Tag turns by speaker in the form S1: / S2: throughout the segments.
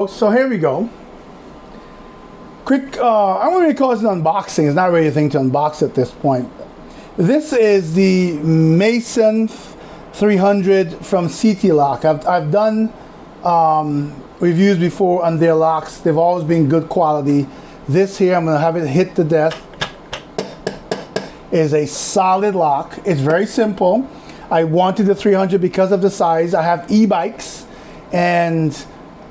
S1: So here we go. Quick, I'm going to call this an unboxing. It's not really a thing to unbox at this point. This is the Mason 300 from Seatylock. I've done reviews before on their locks. They've always been good quality. This here, I'm going to have it hit to death, is a solid lock. It's very simple. I wanted the 300 because of the size. I have e-bikes, and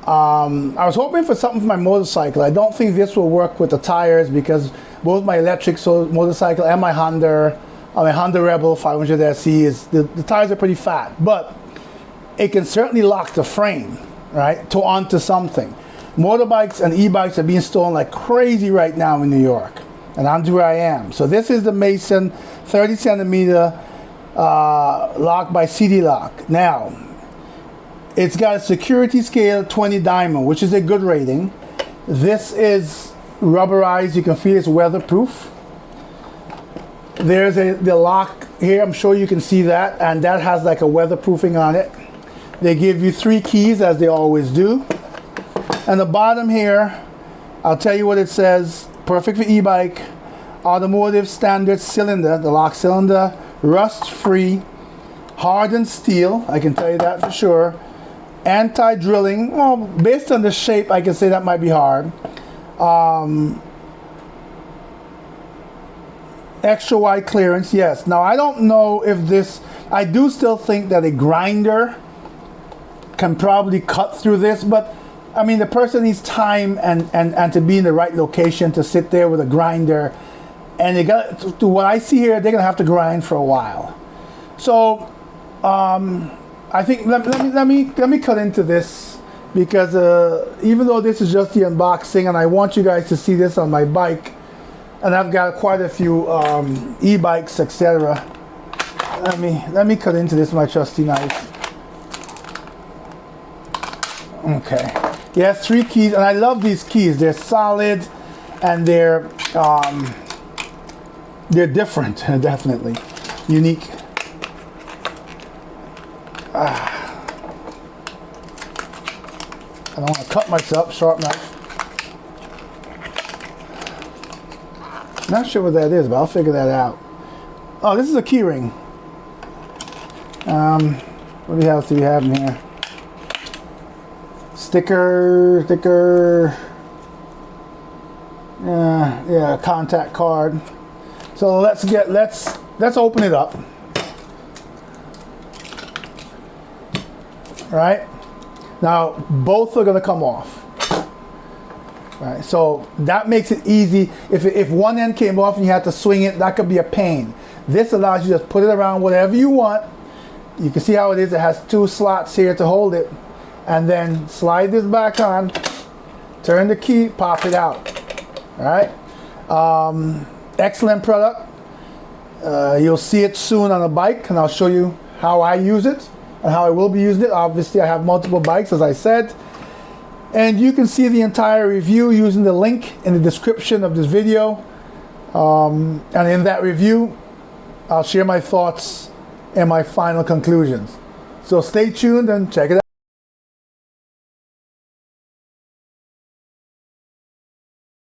S1: I was hoping for something for my motorcycle. I don't think this will work with the tires because both my electric motorcycle and my Honda Rebel 500 SE the tires are pretty fat, but it can certainly lock the frame onto something. Motorbikes and e-bikes are being stolen like crazy right now in New York, and that's where I am. So this is the Mason 30 centimeter lock by Seatylock. Now, it's got a security scale 20 diamond, which is a good rating. This is rubberized. You can feel it's weatherproof. There's the lock here. I'm sure you can see that, and that has like a weatherproofing on it. They give you 3 keys, as they always do. And the bottom here, I'll tell you what it says. Perfect for e-bike. Automotive standard cylinder, the lock cylinder, rust-free, hardened steel. I can tell you that for sure. Anti-drilling. Well, based on the shape, I can say that might be hard. Extra wide clearance, yes. Now, I don't know if this, I do still think that a grinder can probably cut through this, but I mean, the person needs time and to be in the right location to sit there with a grinder, and they got to what I see here, they're gonna have to grind for a while. So I think let me cut into this, because even though this is just the unboxing and I want you guys to see this on my bike, and I've got quite a few e-bikes, etc. Let me cut into this with my trusty knife. Okay. Yes, 3 keys, and I love these keys. They're solid and they're different, definitely unique. I don't want to cut myself. Sharp knife. Not sure what that is, but I'll figure that out. Oh, this is a key ring. What else do we have in here? Sticker. Yeah, contact card. So let's open it up. Right? Now, both are gonna come off. Right, so that makes it easy. If one end came off and you had to swing it, that could be a pain. This allows you to just put it around whatever you want. You can see how it is. It has 2 slots here to hold it, and then slide this back on, turn the key, pop it out. All right, excellent product. You'll see it soon on a bike, and I'll show you how I use it and how I will be using it. Obviously, I have multiple bikes, as I said. And you can see the entire review using the link in the description of this video. And in that review, I'll share my thoughts and my final conclusions. So stay tuned and check it out.